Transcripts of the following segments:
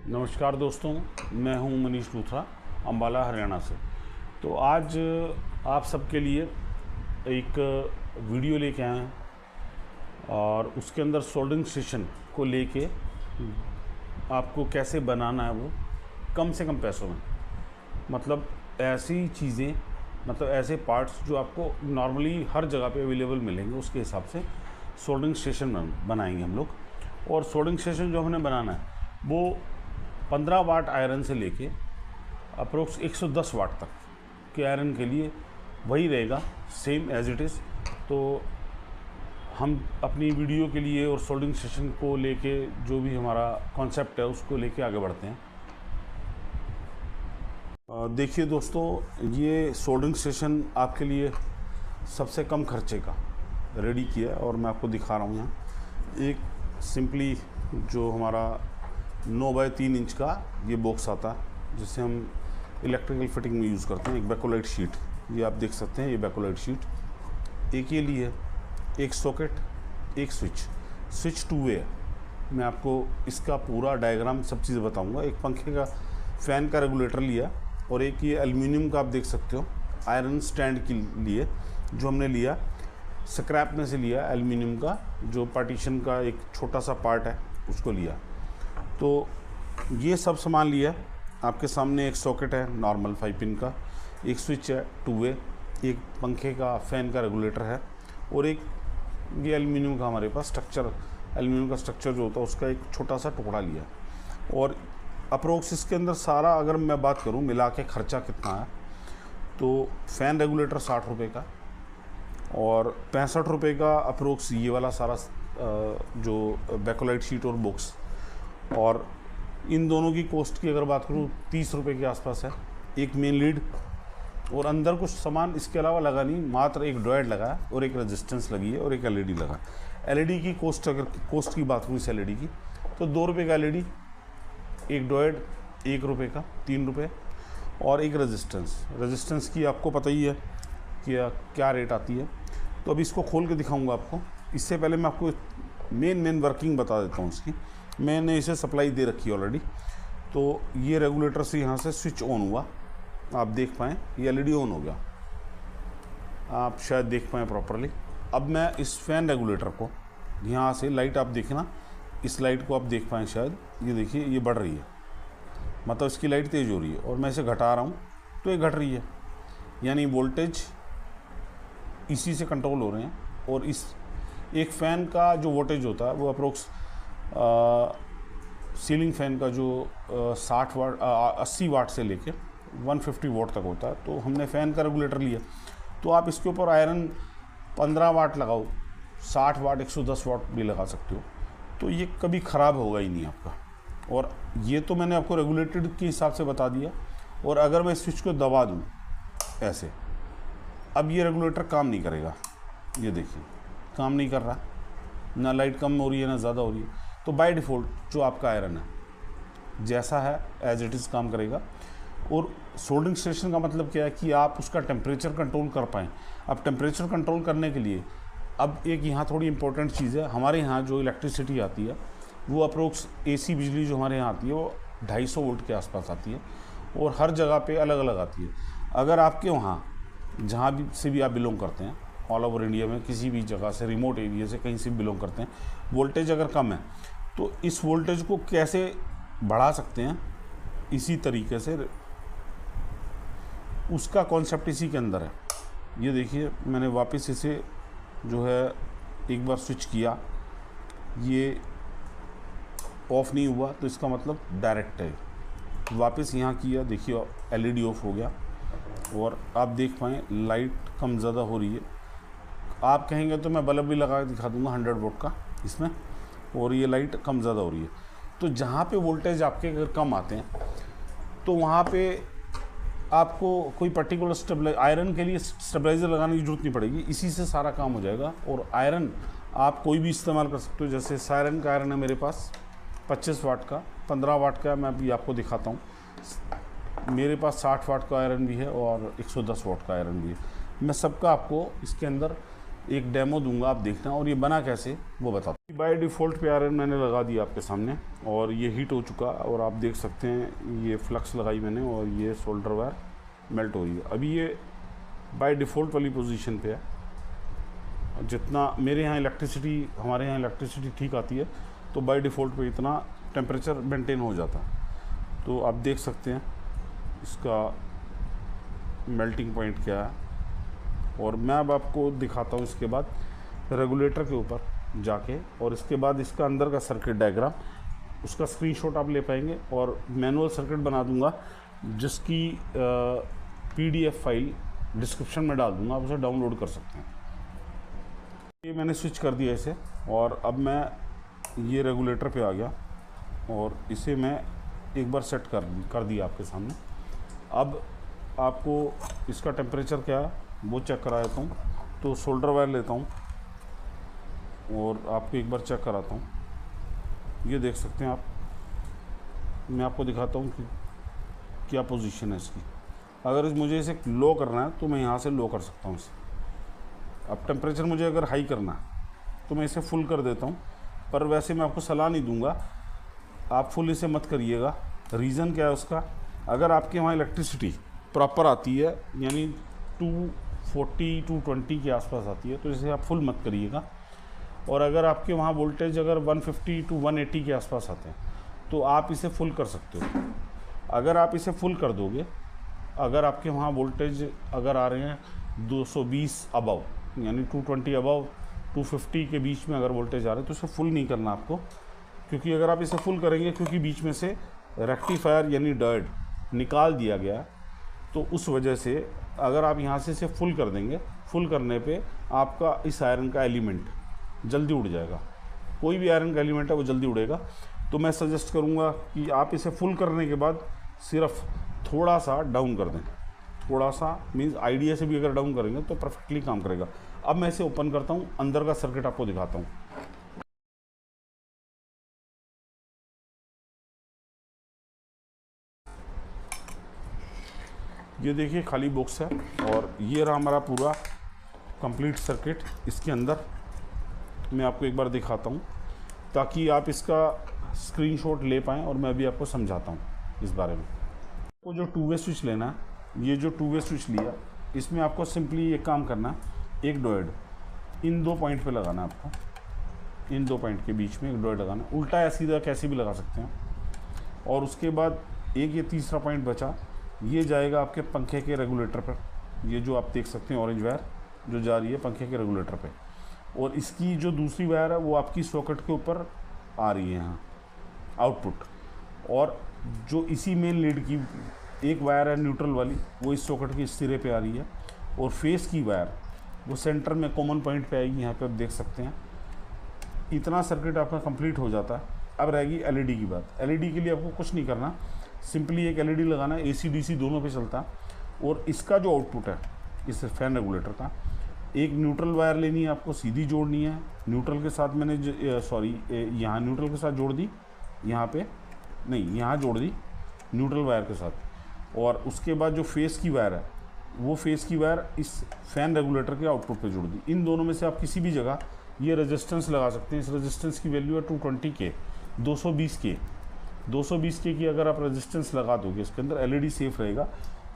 नमस्कार दोस्तों, मैं हूं मनीष लूथरा, अम्बाला हरियाणा से। तो आज आप सबके लिए एक वीडियो लेके आए हैं और उसके अंदर सोल्डरिंग स्टेशन को लेके आपको कैसे बनाना है वो कम से कम पैसों में। मतलब ऐसी चीज़ें, मतलब ऐसे पार्ट्स जो आपको नॉर्मली हर जगह पे अवेलेबल मिलेंगे, उसके हिसाब से सोल्डरिंग स्टेशन बनाएंगे हम लोग। और सोल्डरिंग स्टेशन जो हमने बनाना है वो 15 वाट आयरन से लेके अप्रोक्स 110 वाट तक के आयरन के लिए वही रहेगा, सेम एज इट इज़। तो हम अपनी वीडियो के लिए और सोल्डरिंग स्टेशन को लेके जो भी हमारा कॉन्सेप्ट है उसको लेके आगे बढ़ते हैं। देखिए दोस्तों, ये सोल्डरिंग स्टेशन आपके लिए सबसे कम खर्चे का रेडी किया है और मैं आपको दिखा रहा हूँ। यहाँ एक सिंपली जो हमारा 9 बाय 3 इंच का ये बॉक्स आता है जिसे हम इलेक्ट्रिकल फिटिंग में यूज़ करते हैं। एक बैकोलाइट शीट, ये आप देख सकते हैं, ये बैकोलाइट शीट एक ये लिए, एक सॉकेट, एक स्विच 2 वे है। मैं आपको इसका पूरा डायग्राम सब चीज़ें बताऊंगा। एक पंखे का फ़ैन का रेगुलेटर लिया और एक ये एल्युमिनियम का आप देख सकते हो आयरन स्टैंड के लिए जो हमने लिया, स्क्रैप में से लिया, एल्युमिनियम का जो पार्टीशन का एक छोटा सा पार्ट है उसको लिया। तो ये सब सामान लिया। आपके सामने एक सॉकेट है नॉर्मल 5 पिन का, एक स्विच है 2 वे, एक पंखे का फ़ैन का रेगुलेटर है और एक ये एल्युमिनियम का हमारे पास स्ट्रक्चर, एल्युमिनियम का स्ट्रक्चर जो होता है उसका एक छोटा सा टुकड़ा लिया। और अप्रोक्स इसके अंदर सारा अगर मैं बात करूं मिला के खर्चा कितना है, तो फ़ैन रेगुलेटर 60 रुपये का और 65 रुपये का अप्रोक्स ये वाला सारा जो बैकोलाइट शीट और बॉक्स। और इन दोनों की कॉस्ट की अगर बात करूँ 30 रुपये के आसपास है। एक मेन लीड और अंदर कुछ सामान इसके अलावा लगा नहीं, मात्र एक डॉयड लगा है और एक रेजिस्टेंस लगी है और एक एलईडी लगा। एलईडी की कॉस्ट, अगर कॉस्ट की बात करूँ इस एलईडी की, तो 2 रुपये का एलईडी, एक डॉयड 1 रुपये का, 3 रुपये, और एक रेजिस्टेंस की आपको पता ही है कि क्या रेट आती है। तो अभी इसको खोल के दिखाऊंगा आपको। इससे पहले मैं आपको मेन वर्किंग बता देता हूँ इसकी। मैंने इसे सप्लाई दे रखी है ऑलरेडी। तो ये रेगुलेटर से यहाँ से स्विच ऑन हुआ, आप देख पाएँ ये एलईडी ऑन हो गया, आप शायद देख पाएँ प्रॉपरली। अब मैं इस फ़ैन रेगुलेटर को यहाँ से, लाइट आप देखना, इस लाइट को आप देख पाएँ शायद, ये देखिए ये बढ़ रही है, मतलब इसकी लाइट तेज़ हो रही है, और मैं इसे घटा रहा हूँ तो ये घट रही है, यानी वोल्टेज इसी से कंट्रोल हो रहे हैं। और इस एक फ़ैन का जो वोल्टेज होता है वो अप्रोक्स सीलिंग फ़ैन का जो 60 वाट 80 वाट से लेके 150 वाट तक होता है। तो हमने फ़ैन का रेगुलेटर लिया, तो आप इसके ऊपर आयरन 15 वाट लगाओ, 60 वाट 110 वाट भी लगा सकते हो, तो ये कभी ख़राब होगा ही नहीं आपका। और ये तो मैंने आपको रेगुलेटेड के हिसाब से बता दिया। और अगर मैं स्विच को दबा दूँ ऐसे, अब ये रेगुलेटर काम नहीं करेगा, ये देखिए काम नहीं कर रहा, ना लाइट कम हो रही है ना ज़्यादा हो रही है। तो बाय डिफ़ॉल्ट जो आपका आयरन है जैसा है एज इट इज़ काम करेगा। और सोल्डरिंग स्टेशन का मतलब क्या है कि आप उसका टेम्परेचर कंट्रोल कर पाएँ। अब टेम्परेचर कंट्रोल करने के लिए अब एक यहाँ थोड़ी इंपॉर्टेंट चीज़ है, हमारे यहाँ जो इलेक्ट्रिसिटी आती है वो अप्रोक्स एसी बिजली जो हमारे यहाँ आती है वो 250 वोल्ट के आसपास आती है और हर जगह पे अलग अलग आती है। अगर आपके वहाँ जहाँ भी से भी आप बिलोंग करते हैं, ऑल ओवर इंडिया में किसी भी जगह से, रिमोट एरिया से कहीं से भी बिलोंग करते हैं, वोल्टेज अगर कम है तो इस वोल्टेज को कैसे बढ़ा सकते हैं, इसी तरीके से उसका कॉन्सेप्ट इसी के अंदर है। ये देखिए मैंने वापस इसे जो है एक बार स्विच किया, ये ऑफ़ नहीं हुआ तो इसका मतलब डायरेक्ट है। वापस यहाँ किया, देखिए एलईडी ऑफ हो गया और आप देख पाएँ लाइट कम ज़्यादा हो रही है। आप कहेंगे तो मैं बल्ब भी लगा के दिखा दूंगा 100 वोल्ट का इसमें, और ये लाइट कम ज़्यादा हो रही है। तो जहाँ पे वोल्टेज आपके अगर कम आते हैं तो वहाँ पे आपको कोई पर्टिकुलर आयरन के लिए स्टेबलाइज़र लगाने की ज़रूरत नहीं पड़ेगी, इसी से सारा काम हो जाएगा। और आयरन आप कोई भी इस्तेमाल कर सकते हो, जैसे सायरन का आयरन है मेरे पास 25 वाट का, 15 वाट का मैं अभी आपको दिखाता हूँ। मेरे पास 60 वाट का आयरन भी है और 110 वाट का आयरन भी है। मैं सबका आपको इसके अंदर एक डेमो दूंगा, आप देखना। और ये बना कैसे वो बताता हूँ। बाय डिफ़ॉल्ट पे आयरन मैंने लगा दिया आपके सामने और ये हीट हो चुका और आप देख सकते हैं ये फ्लक्स लगाई मैंने और ये सोल्डर वायर मेल्ट हो रही है। अभी ये बाय डिफ़ॉल्ट वाली पोजीशन पे है। जितना मेरे यहाँ इलेक्ट्रिसिटी, हमारे यहाँ इलेक्ट्रिसिटी ठीक आती है तो बाय डिफ़ॉल्ट पे इतना टेम्परेचर मेंटेन हो जाता है। तो आप देख सकते हैं इसका मेल्टिंग पॉइंट क्या है। और मैं अब आपको दिखाता हूँ इसके बाद रेगुलेटर के ऊपर जाके, और इसके बाद इसका अंदर का सर्किट डायग्राम, उसका स्क्रीनशॉट आप ले पाएंगे और मैनुअल सर्किट बना दूंगा जिसकी PDF फाइल डिस्क्रिप्शन में डाल दूंगा, आप उसे डाउनलोड कर सकते हैं। ये मैंने स्विच कर दिया इसे और अब मैं ये रेगुलेटर पे आ गया और इसे मैं एक बार सेट कर दिया आपके सामने। अब आपको इसका टेम्परेचर क्या है वो चेक करा देता हूँ। तो सोल्डर वायर लेता हूँ और आपको एक बार चेक कराता हूँ। ये देख सकते हैं आप, मैं आपको दिखाता हूँ कि क्या पोजीशन है इसकी। अगर मुझे इसे लो करना है तो मैं यहाँ से लो कर सकता हूँ इसे। अब टेम्परेचर मुझे अगर हाई करना है तो मैं इसे फुल कर देता हूँ, पर वैसे मैं आपको सलाह नहीं दूंगा आप फुल इसे मत करिएगा। रीज़न क्या है उसका, अगर आपके वहाँ इलेक्ट्रिसिटी प्रॉपर आती है यानी 240 220 के आसपास आती है तो इसे आप फुल मत करिएगा। और अगर आपके वहाँ वोल्टेज अगर 150 to 180 के आसपास आते हैं तो आप इसे फुल कर सकते हो। अगर आप इसे फुल कर दोगे, अगर आपके वहाँ वोल्टेज अगर आ रहे हैं 220 अबव यानी 220 अबव 250 के बीच में अगर वोल्टेज आ रहे हैं तो इसे फुल नहीं करना आपको, क्योंकि अगर आप इसे फुल करेंगे, क्योंकि बीच में से रेक्टिफायर यानी डायोड निकाल दिया गया तो उस वजह से अगर आप यहाँ से इसे फुल कर देंगे, फुल करने पे आपका इस आयरन का एलिमेंट जल्दी उड़ जाएगा। कोई भी आयरन का एलिमेंट है वो जल्दी उड़ेगा। तो मैं सजेस्ट करूँगा कि आप इसे फुल करने के बाद सिर्फ थोड़ा सा डाउन कर दें। थोड़ा सा मीन्स आइडिया से भी अगर डाउन करेंगे तो परफेक्टली काम करेगा। अब मैं इसे ओपन करता हूँ, अंदर का सर्किट आपको दिखाता हूँ। ये देखिए खाली बॉक्स है और ये रहा हमारा पूरा कंप्लीट सर्किट। इसके अंदर मैं आपको एक बार दिखाता हूँ ताकि आप इसका स्क्रीनशॉट ले पाएँ और मैं भी आपको समझाता हूँ इस बारे में। तो जो 2 वे स्विच लेना है, ये जो 2 वे स्विच लिया, इसमें आपको सिंपली एक काम करना है, एक डायोड इन 2 पॉइंट पे लगाना है आपको। इन 2 पॉइंट के बीच में एक डायोड लगाना है, उल्टा या सीधा कैसे भी लगा सकते हैं। और उसके बाद एक ये तीसरा पॉइंट बचा, ये जाएगा आपके पंखे के रेगुलेटर पर। ये जो आप देख सकते हैं ऑरेंज वायर जो जा रही है पंखे के रेगुलेटर पे, और इसकी जो दूसरी वायर है वो आपकी सॉकेट के ऊपर आ रही है यहाँ आउटपुट। और जो इसी मेन लीड की एक वायर है न्यूट्रल वाली, वो इस सॉकेट के सिरे पे आ रही है। और फेस की वायर वो सेंटर में कॉमन पॉइंट पे आएगी, यहाँ पे आप देख सकते हैं। इतना सर्किट आपका कंप्लीट हो जाता है। अब रहेगी एलईडी की बात। एलईडी के लिए आपको कुछ नहीं करना, सिंपली एक एलईडी लगाना है, AC DC दोनों पे चलता है। और इसका जो आउटपुट है इस फैन रेगुलेटर का, एक न्यूट्रल वायर लेनी है आपको, सीधी जोड़नी है न्यूट्रल के साथ। मैंने यहाँ न्यूट्रल के साथ जोड़ दी, यहाँ पे नहीं, यहाँ जोड़ दी न्यूट्रल वायर के साथ। और उसके बाद जो फेस की वायर है वो फेस की वायर इस फैन रेगुलेटर के आउटपुट पे जोड़ दी। इन दोनों में से आप किसी भी जगह ये रेजिस्टेंस लगा सकते हैं। इस रेजिस्टेंस की वैल्यू है 220 के 220 के 220 के की अगर आप रेजिस्टेंस लगा दोगे इसके अंदर, एलईडी सेफ रहेगा।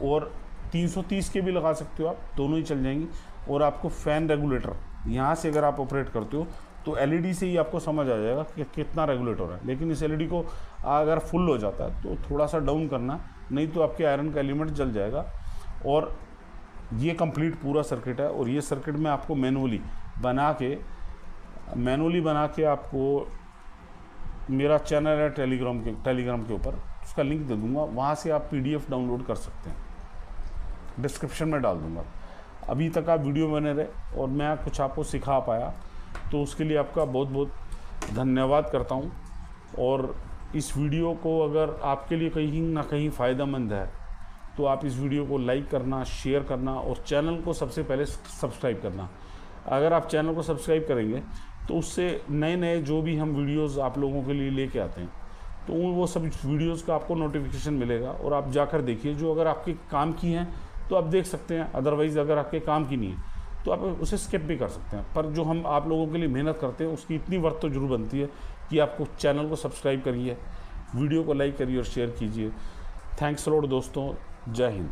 और 330 के भी लगा सकते हो आप, दोनों ही चल जाएंगी। और आपको फैन रेगुलेटर यहाँ से अगर आप ऑपरेट करते हो तो एलईडी से ही आपको समझ आ जाएगा कि कितना रेगुलेटर है। लेकिन इस एलईडी को अगर फुल हो जाता है तो थोड़ा सा डाउन करना, नहीं तो आपके आयरन का एलिमेंट जल जाएगा। और ये कंप्लीट पूरा सर्किट है। और ये सर्किट मैं आपको मैनुअली बना के आपको मेरा चैनल है टेलीग्राम के ऊपर, उसका लिंक दे दूंगा, वहाँ से आप PDF डाउनलोड कर सकते हैं, डिस्क्रिप्शन में डाल दूंगा। अभी तक आप वीडियो बने रहे और मैं कुछ आपको सिखा पाया तो उसके लिए आपका बहुत बहुत धन्यवाद करता हूँ। और इस वीडियो को अगर आपके लिए कहीं ना कहीं फ़ायदेमंद है तो आप इस वीडियो को लाइक करना, शेयर करना और चैनल को सबसे पहले सब्सक्राइब करना। अगर आप चैनल को सब्सक्राइब करेंगे तो उससे नए नए जो भी हम वीडियोस आप लोगों के लिए लेके आते हैं तो वो सब वीडियोस का आपको नोटिफिकेशन मिलेगा और आप जाकर देखिए। जो अगर आपके काम की हैं तो आप देख सकते हैं, अदरवाइज़ अगर आपके काम की नहीं है तो आप उसे स्किप भी कर सकते हैं। पर जो हम आप लोगों के लिए मेहनत करते हैं उसकी इतनी वर्थ तो जरूर बनती है कि आपको चैनल को सब्सक्राइब करिए, वीडियो को लाइक करिए और शेयर कीजिए। थैंक्स अ लॉट दोस्तों, जय हिंद।